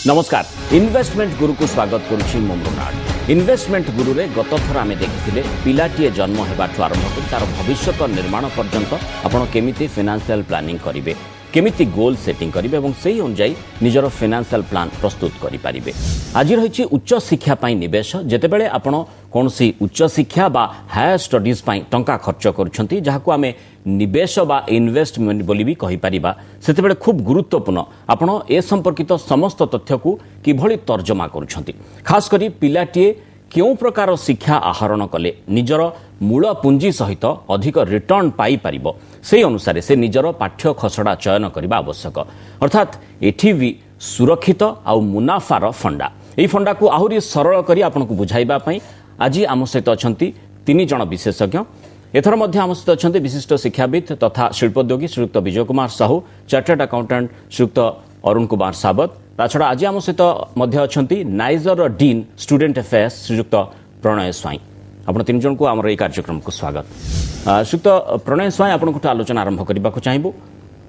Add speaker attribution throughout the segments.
Speaker 1: नमस्कार इन्वेस्टमेंट गुरु को स्वागत करुछि मृणाल। इन्वेस्टमेंट गुरु रे गत थर आमे देखिथिले पिलाटीए जन्म हेबाठु आरंभ करि तार भविष्यत निर्माण पर्यंत आपण केमिति फाइनेंशियल प्लानिंग करिवे, केमिति गोल सेटिंग करिवे एवं सेही अनुसार निजर फाइनेंशियल प्लान प्रस्तुत करि पारिबे। आज रहिछि उच्च शिक्षा पई निवेश। जेतेबेले आपण कोनसी उच्च शिक्षा बा हायर स्टडीज पई टंका खर्च करूछंती जाहाकू आमे निवेश बा इन्वेस्टमेंट बोली भी कहि पारिबा, सेतेबेले खूब गुरुत्वपूर्ण आपण ए संपर्कित समस्त तथ्य को किभଳି तर्जमा करूछंती। खास करी पिलाटीए केउ प्रकार शिक्षा आहरण कले निजर मूल पुंजी सहित अधिक रिटर्न पाई पारिबो, से अनुसार से निजर पाठ्य खसड़ा चयन करबा आवश्यक। अर्थात एठी भी सुरक्षित आ मुनाफार फंडा। एही फंडा को आहुरी सरल करी आपनको बुझाइबा पई आज आम सहित अछंती 3 जण विशेषज्ञ। एथर मध्य आम सहित अछंती विशिष्ट शिक्षाविद तथा शिल्पोद्योगी श्रीयुक्त विजय कुमार साहू, चार्टर्ड अकाउंटेंट श्रीयुक्त अरुण कुमार सावत। ताछड़ा आज आम सहित मध्य अछंती NISER dean student affairs Shriyukta Pranay Swain. आपण 3 जण को आमर ए कार्यक्रम को स्वागत। श्रीयुक्त प्रणय स्वाई आपण को आलोचना आरंभ करबा को चाहिबो।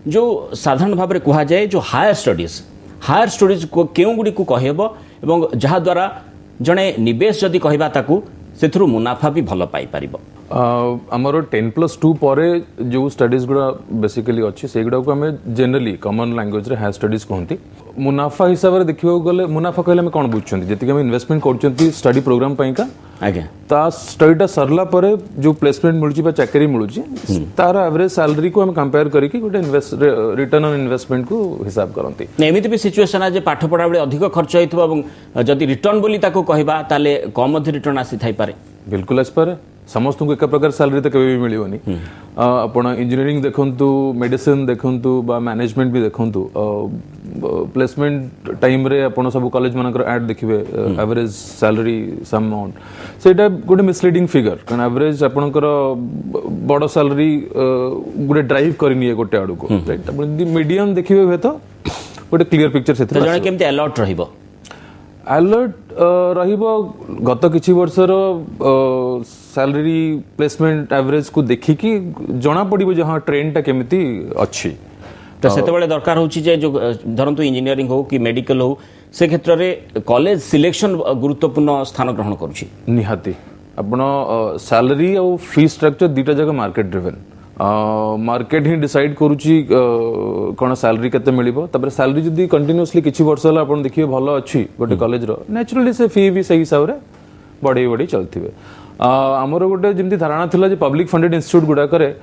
Speaker 1: जो साधारण भाव में कहा जाए जो हायर स्टडीज को केउ गुडी को कहबो एवं जहा द्वारा जणे निवेश जदि कहबा ताकू सेथरु मुनाफा भी भल पाई परिबो।
Speaker 2: आमर 10+2 पर जो स्टडीज गुड़ा बेसिकली अच्छी से गुड़ा को आम जेनराली कॉमन लैंग्वेज रे हायर स्टडीज कहती। मुनाफा हिसाब से देखा गले मुनाफा कहले आम कौन बुझुं जी आम इन्वेस्टमेंट कर स्टडी प्रोग्राम का आज्ञा स्टडीटा सरला पर जो प्लेसमेंट मिलूँ चाकरी मिलूँ तार एवरेज सैलरी को हम कंपेयर करके गोटे रिटर्न ऑन इन्वेस्टमेंट को हिसाब करती।
Speaker 1: एमती भी सिचुएशन है पाठ पढ़ा बेले अधिक खर्च होता जदि रिटर्न बोली ताको कहबा ताले कम रिटर्न आसी थाई पारे।
Speaker 2: बिल्कुल आसपे समस्त को एक प्रकार सैलरी तो कभी भी मिलनी। आपण इंजीनियरिंग देखंतु, मेडिसिन देखंतु बा मैनेजमेंट भी देखंतु, प्लेसमेंट टाइम रे आपण सब कॉलेज मानकर ऐड देखिबे एवरेज सैलरी सम अमाउंट सेटा गोटे मिसलीडिंग फिगर कारण एवरेज आपनकर बड़ सैलरी गोटे ड्राइव करनी है गोटे आडू को राइट। आपण मीडियम देखिबे हुए तो गोटे क्लियर पिक्चर से
Speaker 1: जणे केमते अलर्ट रहिबो।
Speaker 2: अलर्ट रहिबो गत किछि वर्षर सैलरी प्लेसमेंट एवरेज को देखिकी जना पड़िबो जहां ट्रेंड टा केमिति अछि।
Speaker 1: तो सेतेबेले दरकार होछि जे जो धरंतु इंजीनियरिंग हो कि मेडिकल हो से क्षेत्र रे कॉलेज सिलेक्शन गुरुत्वपूर्ण स्थान ग्रहण करूछि।
Speaker 2: निहाती आपण सैलरी और फी स्ट्रक्चर दीटा जगह मार्केट ड्रिवन मार्केट ही डिसाइड करूची कौन सैलरी केते मिलिबो। तबरे सैलरी जदी कंटिन्यूअसली किछि वर्ष होला आपण देखिए भलो अछि गोटे कॉलेज रो नेचुरली से फी भी सही हिसाब रे बड़ी चलथिबे। हमर गोटे जेमती धारणा थिला जे पब्लिक फंडेड इंस्टीट्यूट गुडा करे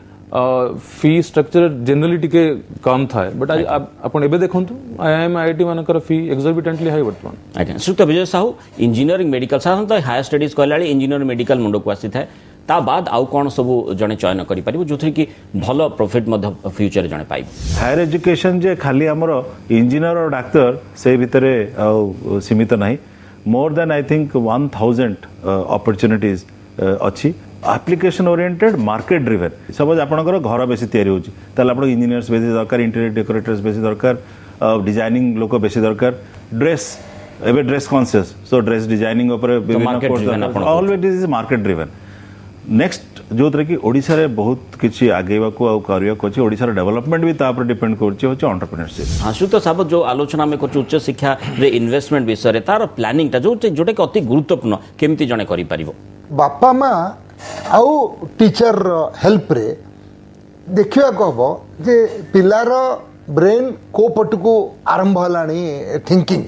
Speaker 2: फी स्ट्रक्चर जनरली टिके कम थाए बट आज आपण एबे देखंतु आईआईएम आईआईटी मानकर फी एक्सॉर्बिटेंटली हाई वर्तमान।
Speaker 1: आज्ञा श्रीयुक्त विजय साहू इंजीनियरिंग मेडिकल साधारणतः हायर स्टडीज कहलाली इंजीनियर मेडिकल मुंड को आसी थाए ता बाद आउ कौन सब जने चयन करि परिबो जो कि भलो प्रॉफिट मध्य फ्यूचर जने पाइब।
Speaker 3: हायर एजुकेशन जे खाली हमर इंजीनियर और डॉक्टर से भितरे सीमित नाही। More than I think 1000 opportunities अच्छी application oriented market driven. Suppose आपनकर घर बेसी तयारी होची ताले आपन इंजीनियर्स बेसी दरकार, इंटीरियर डेकोरेटर्स बेसी दरकार, डिजाइनिंग लोक बेसी दरकार, ड्रेस एबे dress conscious so dress designing ऊपर विभिन्न course always is market driven. Next जो तरह की ओडिशा रे बहुत किछि आगेवा को आ करिया को ओडिशा रे डेवलपमेंट भी ता पर डिपेंड करछि होछि एंटरप्रेन्योरशिप।
Speaker 1: आशुतो साबत जो आलोचना में करछु उच्च शिक्षा रे इन्वेस्टमेंट विषय रे तार प्लानिंग ता जोटे कि अति गुरुत्वपूर्ण केमती जने करि परिबो।
Speaker 4: बापा मां आउ टीचर हेल्प रे देखिया कहबो जे पिलार ब्रेन को पटको आरंभ हलानी थिंकिंग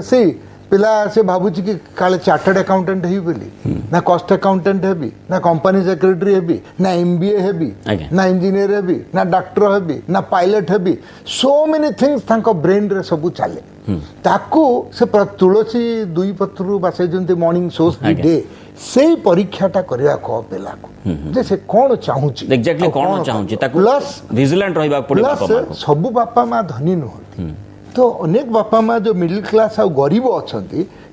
Speaker 4: से पिला से भावुची कि काले चार्टर्ड अकाउंटेंट हेबी बोली ना कॉस्ट अकाउंटेंट हेबी ना कंपनी सेक्रेटरी हेबी ना एमबीए हेबी ना इंजीनियर हेबी ना डॉक्टर हेबी ना pilot heavy so many things तांको ब्रेन रे सब चले ताकू से तुलसी दुई पत्रु बासे जंती मॉर्निंग सोस डे से परीक्षाटा करिया को पिला को जे से कोन चाहूची
Speaker 1: एग्जैक्टली कोन चाहूची ताकू प्लस विजिलेंट रहबा पड़िबा
Speaker 4: प्लस सब बापा मां धनी नहती तो अनेक बापा माँ जो मिडिल क्लास आ गरीब अच्छा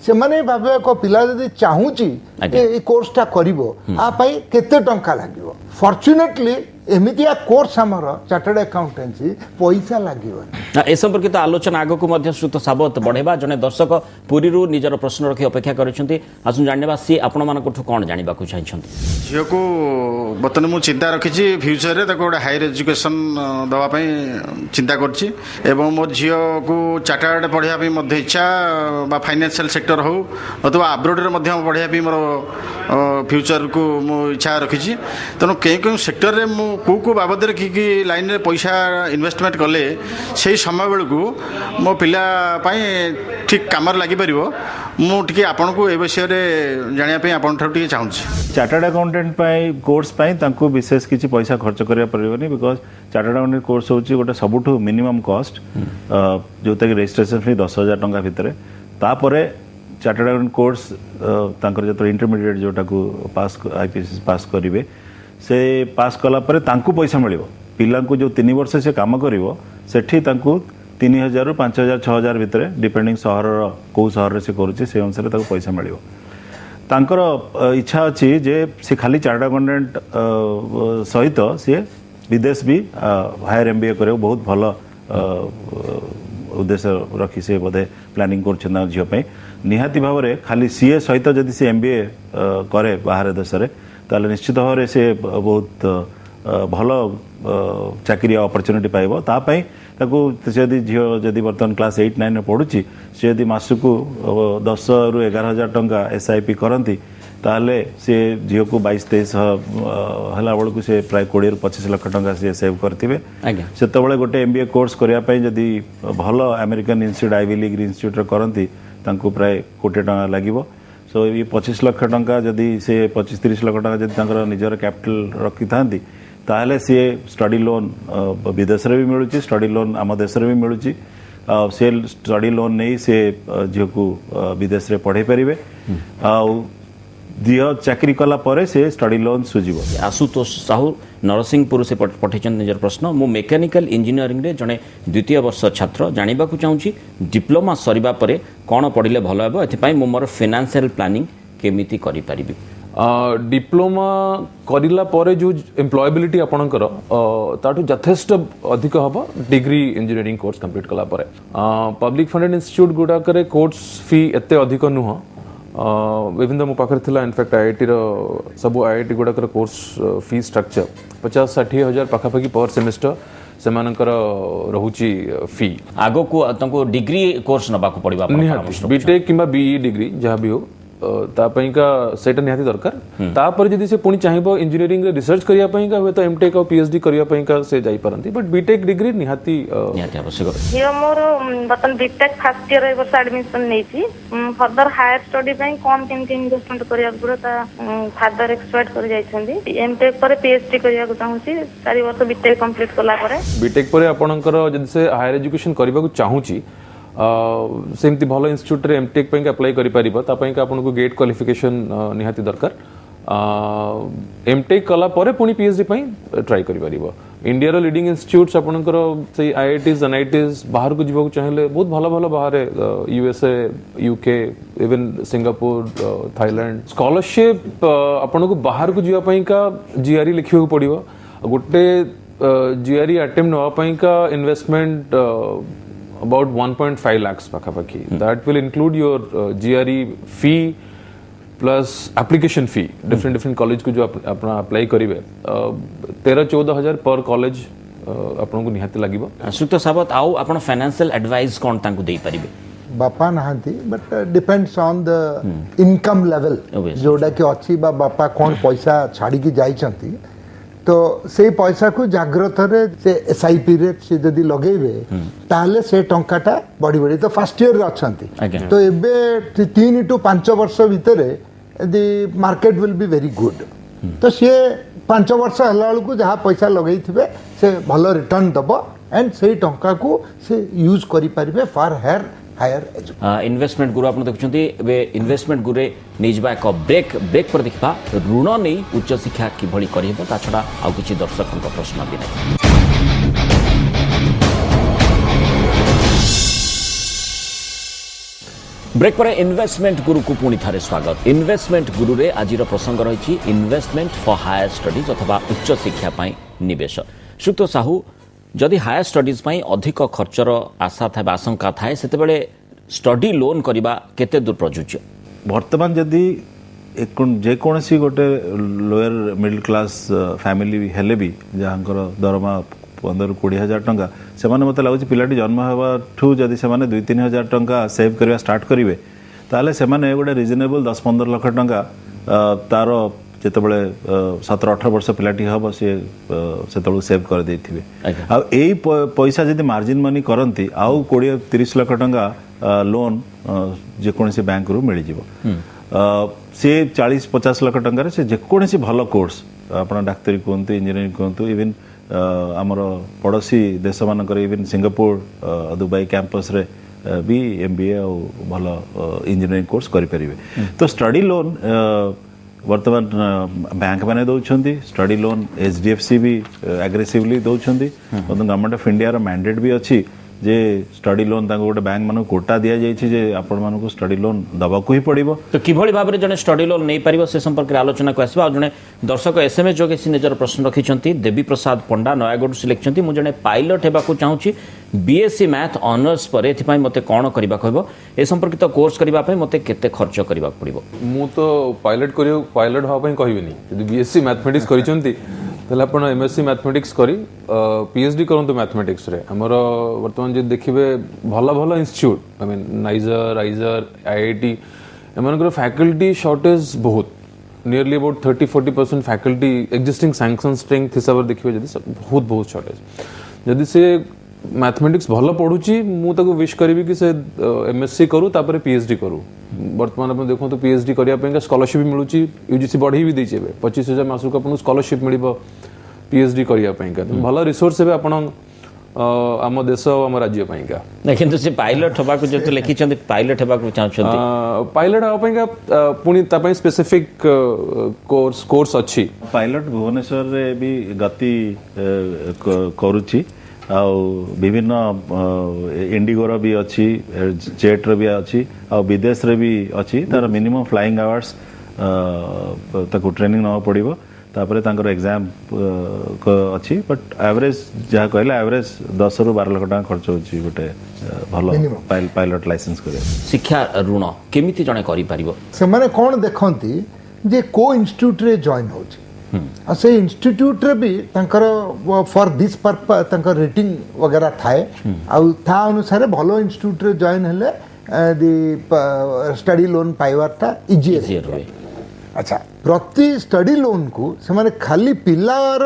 Speaker 4: से माने भावे को पिला जदि चाहूची ए कोर्सटा करिवो आ पाई केते टंका लागिवो। फॉर्चुनेटली एमितिया कोर्स आमर चार्टर्ड अकाउंटेंसी पैसा लगे
Speaker 1: ए संपर्कित आलोचना आग को श्रुत साबत बढ़ेबा जने दर्शक पुरी निजर प्रश्न रखी अपेक्षा करछन्ती आसु जानबा सी आपण मानकठु कोन जानिबा को चाहछन्ती
Speaker 5: झियो को बतन मु चिंता रखिछि फ्यूचर रे ताको गोटे हायर एजुकेशन दवा पई चिंता करछि एवं मोर झियो को चार्टर्ड पढ़िया पई मध्ये इच्छा बा फाइनेंशियल सेक्टर हो अथवा अब्रॉड रे मध्ये पढ़िया पई मोर फ्यूचर को मु इच्छा रखिछि तनो के सेक्टर रे मु को बाबद कि लाइन रे पैसा इन्वेस्टमेंट कले से समय बेलू मो पिला ठीक कम लगी पार मुझे आपन को ए विषय जानापी आपन ठार चाहूँगी
Speaker 3: चार्टर्ड अकाउंटेंट कोर्स विशेष किसी पैसा खर्च करा पड़ेनि बिकज चार्टर्ड अकाउंटेंट कोर्स हूँ गोटे सबुठ मिनिमम कॉस्ट जोटा कि रजिस्ट्रेशन फी 10,000 टंका भितर तापर चार्टर्ड अकाउंटेंट कोर्स जो इंटरमीडिएट जोटा को पास आईपीएस पास करेंगे से पास कला परे तांकु पैसा मिल पिला जो 3 वर्ष से काम करिवो सेठी तांकु 3,000 5,000 6,000 भितर डिपेंडिंग सहर कौ सहर से करुचे से अनुसार ताको पैसा मिलिवो तांकर इच्छा अच्छी जे से खाली चार्टर्ड अकाउंटेंट सहित सी विदेश भी हायर एमबीए करे बहुत भल उद्देश्य रखी से बोधे प्लानिंग कर झील निहाती भाव में खाली सीए सहित जदि से एमबीए करे बाहर देश में ताले निश्चित भाव में से बहुत भल चाकरी अपॉर्चुनिटी पाइबो तापाई ताको जदि झील जदि बर्तमान क्लास 8-9 पढ़ुची से यदि मासकू 10 ରୁ 11,000 टंका एसआईपी करती ताहले से झील को 22-23 हला बेलू से प्राय 20 ରୁ 25 लाख टंका से सेव करथिबे से गोटे एमबीए कोर्स करने जदि भल American institute Ivy League institute करती तांको प्राय 1 कोटी टंका लागिबो सो ये 25 लाख टंका जदि से 25-30 लाख टंका जदि निजर कैपिटल रखी था ताहले सी स्टडी लोन विदेश में भी मिलूँ स्टडी लोन आम देश में भी मिलूँ से स्टडी लोन नहीं से झील को विदेश में पढ़े पारे दिह चाकरी कला परे से स्टडी लोन सुझिबो
Speaker 1: आशुतोष साहू नरसिंहपुर से पठेछन निजर प्रश्न मु मेकानिकल इंजीनियरिंग रे जने द्वितीय वर्ष छात्र जानिबा को चाहूची डिप्लोमा सरिबा परे कोन पढिले भलो हेबो एथि पई मु मोर फाइनेंशियल प्लानिंग केमिति करि परिबि
Speaker 2: डिप्लोमा करिला परे जो एम्प्लॉयबिलिटी आपणकर ताठू यथेष्ट अधिक हम डिग्री इंजीनियरिंग कोर्स कंप्लीट कला परे पब्लिक फंडेड इंस्टीट्यूट गुडा करे कोर्स फी एते अधिक नुह इवन मो पाखरे थिला इनफैक्ट आईआईटी रो सब आईआईटी गुडा करे कोर्स फी स्ट्रक्चर 50-60 हजार पाखापाखि पर सेमेस्टर सेमानकर रहुची फी
Speaker 1: आगो को तंको डिग्री कोर्स नबा को पड़िबा
Speaker 2: बीटेक किंबा बीई डिग्री जहाँ भी हो तापैका सेटा निहाती दरकार तापर जदि से पुणी चाहिबो इंजीनियरिंग रे रिसर्च करिया पईका होय तो एमटेक और पीएचडी करिया पईका से जाई परंती बट बीटेक डिग्री निहाती
Speaker 1: आवश्यक
Speaker 6: हियो मोर बतन बीटेक फर्स्ट ईयर वर्ष एडमिशन नेची फर्दर हायर स्टडी पई कोन केमति इन्वेस्टमेंट करिया पुरा ता फादर एक्सपर्ट कर जाइछंदी एमटेक पर पीएचडी करिया को चाहूची 4 वर्ष बीटेक कंप्लीट कला परे
Speaker 2: बीटेक पर आपणकर जदि से हायर एजुकेशन करबा को चाहूची सेमती भल इंस्टीट्यूट रे एमटेक पे अप्लाई करि परिबो ता पई आपन को गेट क्वालिफिकेशन निहाती दरकार एमटेक कला परे पुनी पीएचडी पई ट्राई करि परिबो इंडिया रो लीडिंग इंस्टीट्यूट्स आपनकर से आईआईटीज एनआईटीज बाहर को जीवा को चाहेले बहुत भलो भलो बाहर USA UK even Singapore Thailand scholarship आपन को बाहर को जीवा पई का जीआरई लिखियो को पड़िबो गोटे जीआरई अटेम्प्ट नवा पई का investment about 1.5 lakhs pakapaki that will include your GRE fee plus application fee different college को जो अपना apply करिवे 13-14 हजार पर कॉलेज आपन को निहाती लागिबो
Speaker 1: सुक्त साबत आउ आपन फाइनेंशियल एडवाइस कोन तांको देई परिबे
Speaker 4: बापा नहांती but depends on the income level जोडा कि अछि बा बापा कोन पैसा छाड़ी की जाइछंती तो से पैसा को जाग्रत रे से एसआईपी रे से जदी लगेबे ताले से टंकाटा बड़ी बड़ी तो फर्स्ट ईयर रे अछंती तो एबे 3 to 5 वर्ष भीतर the market will be very good तो से 5 वर्ष हला को जहाँ पैसा लगई थिबे से भलो रिटर्न दबो एंड से टंका को से यूज करि परिबे फॉर हायर
Speaker 1: इन्वेस्टमेंट गुरु आप देखुं इन्वेस्टमेंट गुरे नहीं एक ब्रेक पर देखा ऋण नहीं उच्च शिक्षा किभली करहब ता छड़ा आउ किछि दर्शकों प्रश्न भी नहीं ब्रेक पर इन्वेस्टमेंट गुरु को पुणी थे स्वागत। इन्वेस्टमेंट गुरु रे आज प्रसंग रही इन्वेस्टमेंट फॉर हायर स्टडीज अथवा उच्च शिक्षा निवेश। श्रीयुक्त साहू, जदि हायर स्टडीज अधिक खर्चर आशा था आशंका थाए से स्टडी लोन करने केते दूर प्रযোज्य?
Speaker 3: वर्तमान जदि जेकोसी गोटे लोअर मिडिल क्लास फैमिली हेले भी जहाँकर दरमा 15-20 हजार टंका से मत लगुच पिलाटी जन्म होगा जदि से 2-3 हजार टंका सेव करवा स्टार्ट करेंगे ताले से गोटे रिजनेबल 10-15 लाख टंका तार जितेबले 17-18 वर्ष पिलाटी हम सी से सेव कर देथिबे। आई पैसा जदि मार्जिन मनी करती आउ 20-30 लाख टंका लोन जेकोसी बैंक रू मिल जाव। सी 40-50 लाख टंकार से जेकोसी भल कोर्स आप डाक्तरी कहतु इंजीनियरिंग कहतु इवन आमर पड़ोसी देश मानक इवन सिंगापुर दुबई कैंपस रे भी MBA और भल इंजीनियरिंग कोर्स करें। तो स्टडी लोन वर्तमान बैंक मैंने दौरान स्टडी लोन HDFC भी एग्रेसिवली दौरान। गवर्नमेंट ऑफ इंडिया रो मैंडेट भी अच्छी जे स्टडी लोन गोटे बैंक मान कोटा दि जाइए आपण मानक स्टडी लोन दबाक ही पड़ो।
Speaker 1: तो किभली भाव में जड़े स्टडी लोन नहीं पार से संपर्क में आलोचना को आसवा। जड़े दर्शक SMS जोगे निजर प्रश्न रखिंट देवी प्रसाद पंडा नयागढ़ से लिखिं मुझे पायलट होगा चाहूँगी BSc मैथ ऑनर्स पर एथि मते कौन करबा कहबो ए संपर्कित कोर्स करबा पय मते केते खर्च करबा पड़िबो?
Speaker 2: मु तो पायलट हवा पय कहबिनी यदि BSc मैथमेटिक्स करिसंती ताले आपण MSc मैथमेटिक्स करी PhD करंतु मैथमेटिक्स रे। हमर वर्तमान जे देखिबे भल भल institute I mean NISER IISER IIT एमनकर फैकल्टी शॉर्टेज बहुत nearly about 30-40% faculty existing sanction strength हिसाब से देखिए जदि बहुत शॉर्टेज। जदि से मैथमेटिक्स भल पढ़ुची मुझे विश करी कि से MSc करू तापर PhD करू। वर्तमान आप देखो तो PhD करने स्कॉलरशिप भी मिलूँ UGC बढ़ी भी देचे 25,000 मासक आपको स्कॉलरशिप मिल PhD करने भल रिसोर्स है आप आम देश आम राज्य
Speaker 1: किंतु से पायलट होगा जो लिखिं पायलट होगा चाहते
Speaker 3: पायलट हाँ पुणी स्पेसिफिक कोर्स अच्छी पायलट भुवनेश्वर रे भी गति करुच्ची विभिन्न इंडिगोर भी अच्छी जेट्र भी अच्छी आ विदेश रे भी अच्छी तार मिनिमम फ्लाइंग आवर्स ताको ट्रेनिंग ना पड़ो तापर तांकर एग्जाम अच्छी बट एवरेज जहाँ कहले एवरेज 10 ରୁ 12 लाख टका खर्च होची गोटे भल पायलट लाइसेंस करे।
Speaker 1: शिक्षा ऋण केमिति जणे करि परिबो?
Speaker 4: से माने कोन देखंती जे को इंस्टीट्यूट रे जॉइन होची आ से इंस्टीट्यूट रे भी तांकर फॉर दिस पर्पस तांकर रेटिंग वगैरह थाए आ था अनुसार भलो इंस्टीट्यूट रे जॉइन हेले दी स्टडी लोन पाइवारटा इजियर होय। अच्छा प्रति स्टडी लोन को से माने खाली पिलार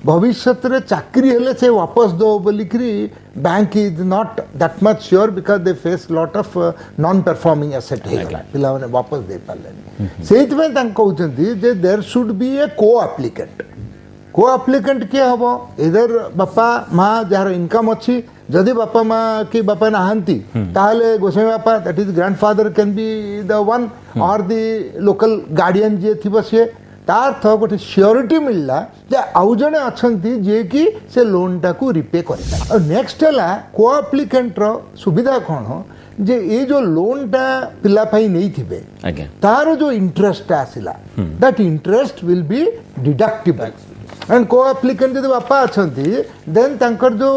Speaker 4: भविष्य रे चाकरी हेले से वापस दो बोलिकरी bank is not that much sure because they face lot of non performing asset हेला पिला माने वापस दे पाले सेहित में तांक कहउचंती जे there should be a co-applicant के हबो इधर बापा माँ जार इनकम अच्छी जदि बापा माँ की बापा नहांती ताहले गोसाई बापा that is grandfather can be the one और द लोकल गार्डियन जे थिबो से तार थ गोटे सियोरिटी मिलला जे आउ जने अछंती जे कि से लोन टा को रिपे करता। और नेक्स्ट हला को एप्लिकेंट रो सुविधा कोन हो जे ये जो लोन टा पिला पाई नहीं थिबे तार जो इंटरेस्ट आसिला that interest will be deductible and co-applicant जब बापा अच्छा देन तांकर जो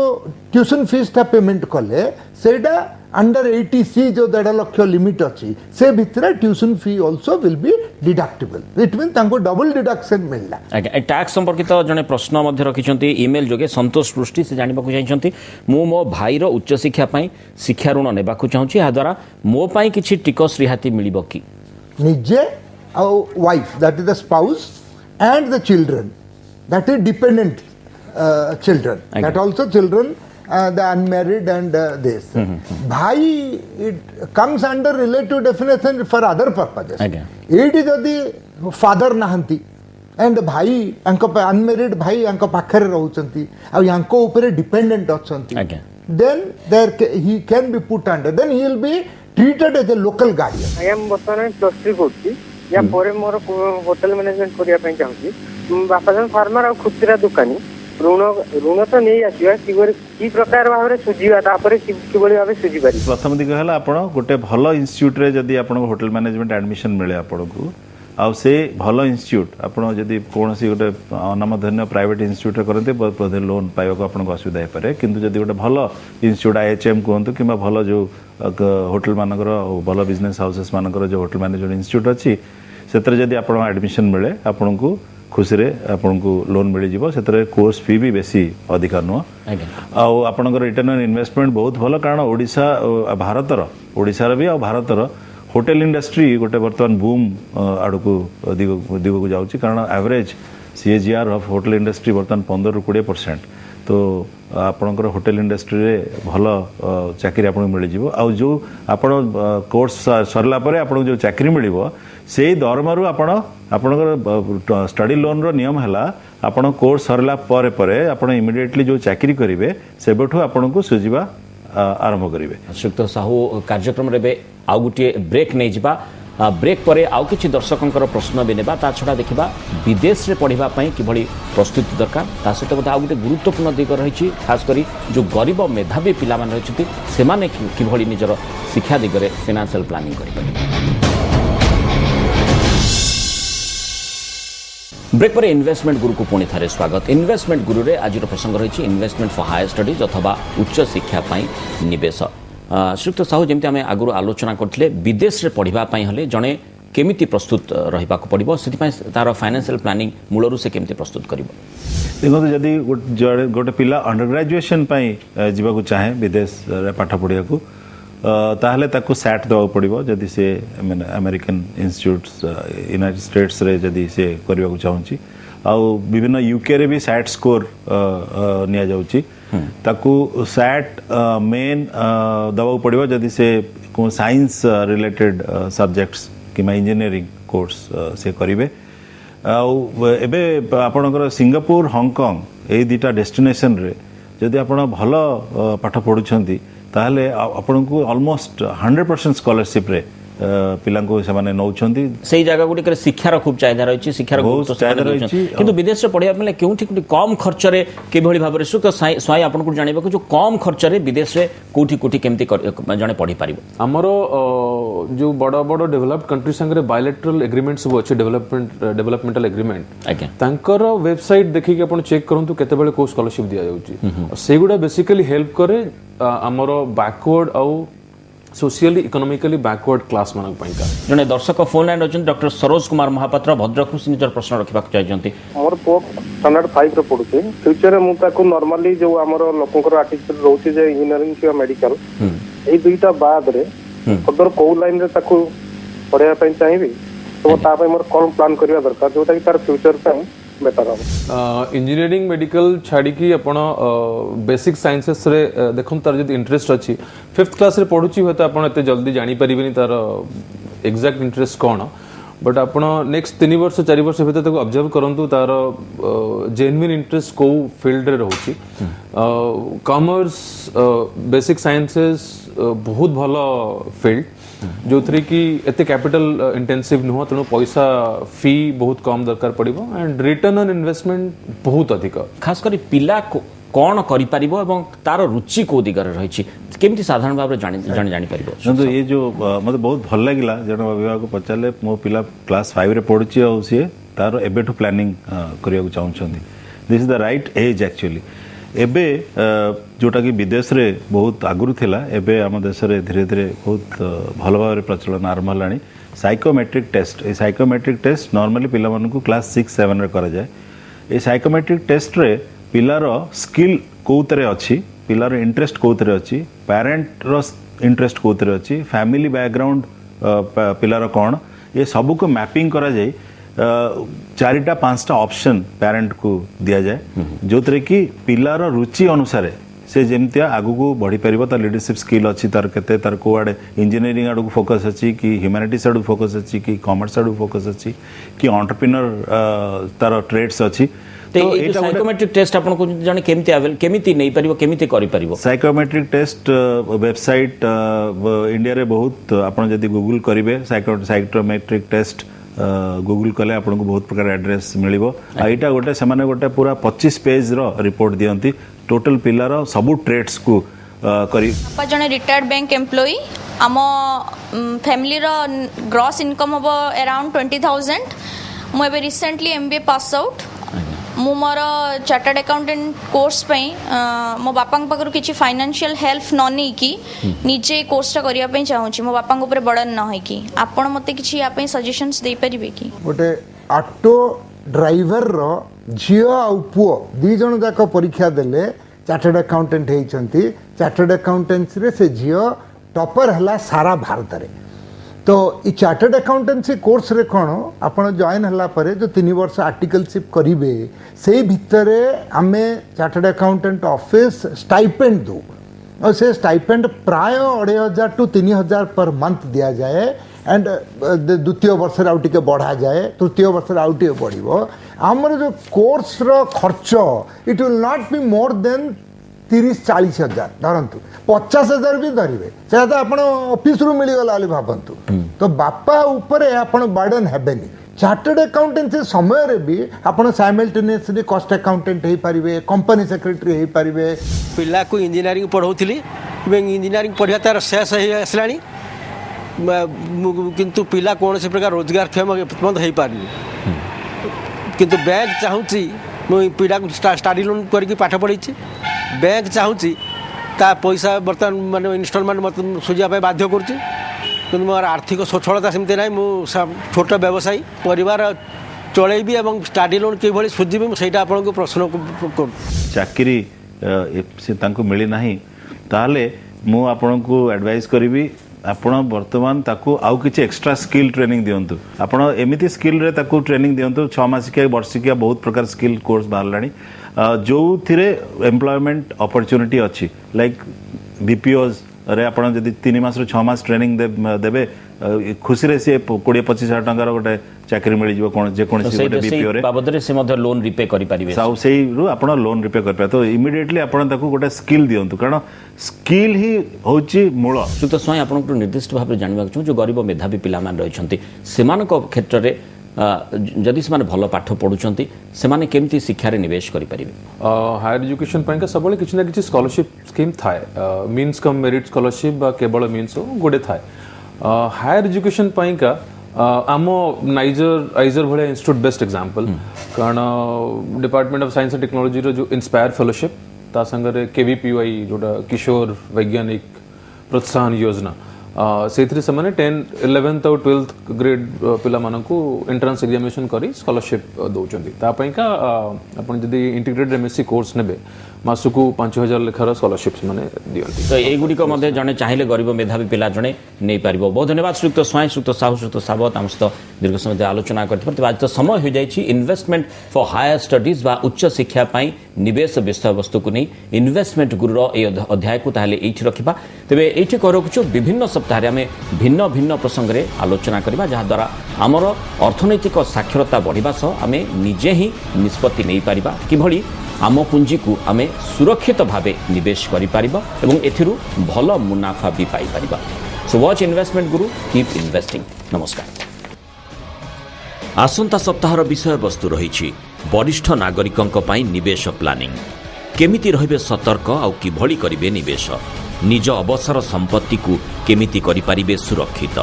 Speaker 4: ट्यूशन फीस टा पेमेंट कले सेटा अंडर 80C जो 1.5 लाख लिमिट अच्छी से भितर tuition fee also will be deductible it mean तांको डबल डिडक्शन मिलला।
Speaker 1: आज्ञा टैक्स संपर्कित जने प्रश्न मध्य रखिछंती ईमेल जोगे संतोष पृष्टि से जानिबाकू चाहछंती मु मो भाई रो उच्च शिक्षा पई शिक्षा ऋण नेबाकू चाहूची आ द्वारा मो पई किछि टिकस रिहाती मिलिबो कि? निजे
Speaker 4: आ wife that is the spouse and the children that is dependent children that also children the unmarried and this bhai it comes under relative definition for other purposes it is jodi father nahanti and bhai anko unmarried bhai anko pakhare rahuchanti au yanko upare dependent achanti then there he can be put under then he will be treated as a local guardian.
Speaker 7: I am ବର୍ତ୍ତମାନ +3 କରୁଛି या ପରେ ମୋର hotel management କରିବା ପାଇଁ ଚାହୁଁଛି। ବାପା ଜଣେ ଫାର୍ମର ଆଉ ଖୁଚୁରା ଦୋକାନୀ ऋण ऋण तो नहीं आसवा कि प्रकार भाव सुझा तापर कि भाव सुझी पार।
Speaker 3: प्रथम दिग है आप गोटे भल इन्स्टिट्यूट रे जदि आप होटल मैनेजमेंट एडमिशन मिले आपन को आउ से भल इन्स्टिट्यूट आपड़ जदि कौन गोटे अनामधन्य प्राइवेट इन्स्टिट्यूट रे करते बोधे लोन पाइबा को आपको असुविधा हो पाए किंतु जदि गोटे भल इन्स्टिट्यूट IHM कहतु कि भल जो होटल मानकर भल बिजनेस हाउसेस मानकर जो होटल मैनेजमेंट इन्स्टिट्यूट अच्छी से जदि आप एडमिशन मिले आपन को खुशी रे आपन को लोन मिल जाव से कोर्स फी भी बेसी अधिक नुह आपंकर रिटर्न ऑन इन्वेस्टमेंट बहुत भल कारण ओडिशा भारतर ओडिशार भी आ भारतर होटेल इंडस्ट्री गोटे बर्तमान बूम आड़ को दिग को जाऊँगी कारण average CAGR of hotel industry बर्तमान 15 ରୁ 20%। तो आपणकर होटेल इंडस्ट्री रे भल चाकरी आपको मिल जाव आ जो आप कोर्स सरला परे आपको जो चाकरी मिल से दरमारू आपणकर स्टडी लोन रो नियम है आपण कोर्स सरला परे परे आपण इमिडिएटली जो चाकरी करेंगे सेबठू आपन को सुझा आरंभ करेंगे।
Speaker 1: श्रीयुक्त साहू कार्यक्रम रे आउ गोटे ब्रेक नहीं जा ब्रेक पर आउ किछि दर्शकों प्रश्न भी नेबा ता छड़ा देखिबा विदेश रे पढ़िबा पई किभली प्रस्तुति दरकार ता सहित बोध आउ गोटे गुरुत्वपूर्ण दिग रही खास करी जो गरीब मेधावी पिला मान रहिछथि सेमाने किभली निजर शिक्षा दिगरे फाइनेंशियल प्लानिंग करिबा। ब्रेक पर इन्वेस्टमेंट गुरु को पुणी थे स्वागत। इन्वेस्टमेंट गुरु रे आज प्रसंग रही इन्वेस्टमेंट फॉर हायर स्टडीज अथवा उच्च शिक्षा निवेश। श्रीयुक्त साहू जमी आम आगु आलोचना करते विदेश रे पढ़ापी हेले जड़े केमिति प्रस्तुत रहा पड़ो से तार फाइनेंशियल प्लानिंग मूलरू से केमिति प्रस्तुत कर
Speaker 3: देखो जदि गोटे पिला अंडर ग्रेजुएशन जावाक चाहे विदेश पाठ पढ़िया को ताहले ताकू सैट देवा पड़ो जदि से अमेरिकन इंस्टीट्यूट्स यूनाइटेड स्टेट्स रे जदि से करने को चाहूँगी आउ विभिन्न यूके रे भी सैट स्कोर निया जाउची ताकू सैट मेन दवा पड़ो जदि से को साइंस रिलेटेड सब्जेक्ट्स कि इंजीनियरिंग कोर्स से करेंगे एबे आपणकर सिंगापुर हांगकांग यही दुटा डेस्टिनेशन रे जदि आप भल पाठ पढ़ुंट ताहले आपन को ऑलमोस्ट 100% स्कॉलरशिप रे पिला को से माने नौछंती
Speaker 1: से जगह गुडी करे शिक्षार खूब चाहिदा रही शिक्षार गुरुत्व चाहिदा रही किंतु विदेश रे पढ़िया पले केउठी कोठी कम खर्च रे के भली भाबरे सुक स्वाई आपन को जानिबा को जो कम खर्च रे विदेश रे कोठी कोठी केमती जने पढ़ी पारिबो हमरो
Speaker 2: जो बड़ बड़ डेवलप्ड कंट्री संगे बायलैटरल एग्रीमेंट सब अच्छे डेवलपमेंटल एग्रीमेंट
Speaker 1: आज्ञा
Speaker 2: तांकर वेबसाइट देखि के अपन चेक करंतु केते बेले को स्कॉलरशिप दिया जाउची सेगुडा बेसिकली हेल्प करे हमरो बैकवर्ड आउ सोशियली इकोनॉमिकली बैकवर्ड क्लास मानक पाइका
Speaker 1: जने दर्शक फोन लाइन रचन डॉक्टर सरोज कुमार महापात्र भद्रक से निजर प्रश्न रखिबा चाहिए
Speaker 7: हमर पो स्टैंडर्ड 5 रे पढुचे फ्यूचर मु ताको नॉर्मली जो हमर लोकंकर आर्टिकल रहउचे जे इंजीनियरिंग कि मेडिकल ए दुईटा बाद रे फर्दर को लाइन रे ताको पढ़िया पई चाहिबी तो ता पई मोर कौन प्लान करिया दरकार जोटा कि तार फ्यूचर पई बेटर हम
Speaker 2: इंजीनियरिंग मेडिकल छाड़ी की आपण बेसिक साइंसेस रे देखम तार जदी इंटरेस्ट अछि 5th क्लास रे पढुची होय त आपण एते जल्दी जानि परिबेनी तार एग्जैक्ट इंटरेस्ट कोन बट आपण नेक्स्ट 3 वर्ष 4 वर्ष भीतर ताको ऑब्जर्व करंतु तार जेन्युइन इंटरेस्ट को फील्ड रे रहउची कॉमर्स बेसिक साइंसेस बहुत भलो फील्ड जो थ्री की एते कैपिटल इंटेंसिव नुह तेणु पैसा फी बहुत कम दरकार पड़िबो एंड रिटर्न ऑन इन्वेस्टमेंट बहुत अधिक
Speaker 1: खास करी पिला कौन करि पारिबो एवं तार रुचि को दिगर रहिछि केमति साधारण भाव रे जानि पारिबो
Speaker 3: तो ये जो मते बहुत भल लागिला जण अभिभावक को पचाले मो पिला क्लास 5 रे पढुछि आ से तार एबेठु प्लानिंग करिया को चाहउछन्ती this is the right age actually एबे जोटा कि विदेश रे बहुत आगुरु थिला एबे आम देश रे धीरे धीरे बहुत भल भाव प्रचलन आरंभ हलानी साइकोमेट्रिक टेस्ट ए साइकोमेट्रिक टेस्ट नॉर्मली पिला मानन को क्लास 6 7 रे करा जाए ए साइकोमेट्रिक टेस्ट रे पिलार स्किल कोतरे अछि पिलार इंटरेस्ट कोतरे अछि पेरेंट रो इंटरेस्ट कोतरे अछि फैमिली बैकग्राउंड पिलार कोन ये सब को मैपिंग करा जाए 4टा 5टा ऑप्शन पेरेंट को दिया जाए जो थे कि पिलार रुचि अनुसार से जमती आगु को बढ़ी पार तार लीडरशिप स्किल अच्छी तार केते तार को आड़े इंजीनियरिंग आड़ को फोकस अच्छी कि ह्यूमैनिटीज आड़ फोकस अच्छी कि कॉमर्स आड़ फोकस अच्छी कि एंटरप्रेन्योर तार ट्रेड्स अच्छी
Speaker 1: तो साइकोमेट्रिक टेस्ट आपन को जाने केमिति नहीं परिबो केमिति करि परिबो
Speaker 3: साइकोमेट्रिक टेस्ट वेबसाइट इंडिया रे बहुत आपन जदी गूगल करिवे साइकोमेट्रिक टेस्ट गूगल कले आपको बहुत प्रकार एड्रेस मिलिबो एटा गोटे से गोटे पूरा 25 पेज रो रिपोर्ट दियंती टोटल पिलार सबू ट्रेड्स को करी
Speaker 8: बापा जने रिटायर्ड बैंक एम्प्लॉई आम फैमिली रो ग्रॉस इनकम हम अराउंड 20,000 मु एबे रिसेंटली एमबीए पास आउट मु मोर चार्टर्ड अकाउंटेंट कोर्स पई मो बापा पाखर किछि फाइनेंशियल हेल्प न नै कि निजे कोर्सटा करिया पई चाहूची मो बापा ऊपर बर्डन न होय कि आपण मते किछि या पई सजेशंस दे परिबे कि
Speaker 4: गोटे ऑटो ड्राइवर रो झियो आ पुओ दी जण जाक परीक्षा देले चार्टर्ड अकाउंटेंट हेइचंती चार्टर्ड अकाउंटेंसी रे से झियो टॉपर हला सारा भारत रे तो ई चार्टर्ड अकाउंटेंसी कोर्स रे कौन आपण जॉइन हला परे जो 3 वर्ष आर्टिकलशिप करिवे से भितरे आमे चार्टर्ड अकाउंटेंट ऑफिस स्टाइपेंड दो और से स्टाइपेंड प्राय 2,500 टू 3,000 पर मंथ दिया जाए एंड द्वितीय वर्ष आउ टिके बढ़ा जाए तृतीय वर्ष आउ टिके बढ़िबो हमर जो कोर्स रो खर्च it will not be more than 30-40 हजार धरतु 50,000 भी धरवे से आप ऑफिस रु मिलगला भावतु तो बापा उपरे आप बर्डन हेबेनी चार्टर्ड अकाउंटेंसी समय रे भी आप साइमल्टेनियसली कॉस्ट अकाउंटेंट हो पारे कंपनी सेक्रेटरी हो पारे
Speaker 9: पिला को इंजीनियरिंग पढ़ाऊली इंजीनियरिंग पढ़ा तार शेष आसला किंतु पिला कौन से प्रकार रोजगार क्षम हो पारनी किंतु बैंक चाहूँगी मुझे पिला को स्टडी लोन करके पाठ पढ़ी बैंक चाहूँगी ता पैसा बर्तमान माने इनस्टॉलमेंट मत सुझाव बाध्य करुँची किंतु मोर आर्थिक सच्छलता सेमती ना मु छोट व्यवसायी परिवार चलैबी और स्टडी लोन कि सुझीबी से आपको प्रश्न कर
Speaker 3: चाकरी से तांको मिली नाही ताले मु आपनको एडवाइस करी आपण वर्तमान ताकू आउ किछि एक्स्ट्रा स्किल ट्रेनिंग दियंतु आपण एमिति स्किल रे ताकू ट्रेनिंग दियंतु 6 मासिकिया वर्षिकिया बहुत प्रकार स्किल कोर्स बाहरलानी जो थिरे एम्प्लॉयमेंट अपॉर्चुनिटी अछि लाइक बीपीओज रे आपण जदि 3 मास रो 6 मास ट्रेनिंग देबे खुशी रे से 20-25 हजार टंका रो गोटे चाकरी मिल जिवो कोन जे कोन सी गोटे बीपीओ रे
Speaker 1: बाबद रे से मध्य लोन रिपे करि परिबे
Speaker 3: साउ सेही रु आपण लोन रिपे कर पाए तो इमीडिएटली आपण ताकू गोटे स्किल दियंतु कारण स्किल ही होची मूल
Speaker 1: तो स्वयं आपन निर्दिष्ट भाव जानबा छु जो गरीब मेधावी पिला मान रहिसंती सेमान को क्षेत्र रे जदि से भल पाठ पढ़ुंट से केमती शिक्षा रे निवेश करि परिबे
Speaker 2: हायर एजुकेशन पाइका सब किसी ना कि स्कॉलरशिप स्कीम थाए मीन्स कम मेरिट स्कॉलरशिप बा केवल मीन्स गोटे थाए हायर एजुकेशन पाइका आम आइजर भाया इंस्टीट्यूट बेस्ट एग्जांपल कारण department of science and technology रो जो इंस्पायर फेलोशिप ता संगे केवीपीवाई जोटा किशोर वैज्ञानिक प्रोत्साहन योजना से 10, 11 और 12th ग्रेड पिला मानकू एंट्रेंस एग्जामिनेशन करी स्कॉलरशिप दौरान तापाई का अपन जदि इंटीग्रेटेड एमएससी कोर्स नेबे मासकू 5,000 लेखार स्कॉलरशिप माने दियंती
Speaker 1: तो ए गुडी को मध्ये जने चाहिले गरीब मेधावी पिला जने नै पारिबो। बहुत धन्यवाद श्रीयुक्त स्वयं श्रीयुक्त साहू श्रीयुक्त सावत आम सहित दीर्घ समय आलोचना करथिबा। आज तो समय हो जाइछि इन्वेस्टमेंट फॉर हायर स्टडीज बा उच्च शिक्षा पई निवेश विषय वस्तु को नै इन्वेस्टमेंट गुरुर ए अध्याय को ताले एठी रखिबा। तबे एठी करकुछु विभिन्न सप्ताह रे आमे भिन्न भिन्न प्रसंग रे आलोचना करबा जहा द्वारा हमर अर्थनैतिक साक्षरता बढ़िबा सह आमे निजे ही निष्पत्ति नै पारिबा कि भली आम पुंजी को आमे सुरक्षित भावे निवेश करि पारिबा एवं एथिरु भल मुनाफा भी पाई पारिबा। सो वॉच इन्वेस्टमेंट गुरु कीप इन्वेस्टिंग। नमस्कार। आसंता सप्ताहर विषय वस्तु रही वरिष्ठ नागरिकंक पई निवेश प्लानिंग केमिति रहिबे सतर्क आउ किभଳି करिवे निवेश निज अवसर संपत्ति को केमिति करि पारिबे सुरक्षित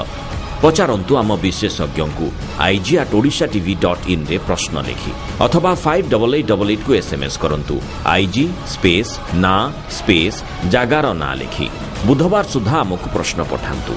Speaker 1: पचारंतु आम विशेषज्ञ को ig@odishatv.in रे प्रश्न लिखि अथवा 5888 को एसएमएस करंतु IG स्पेस ना स्पेस जागार ना लिखि बुधवार सुधा आमको प्रश्न पठांतु।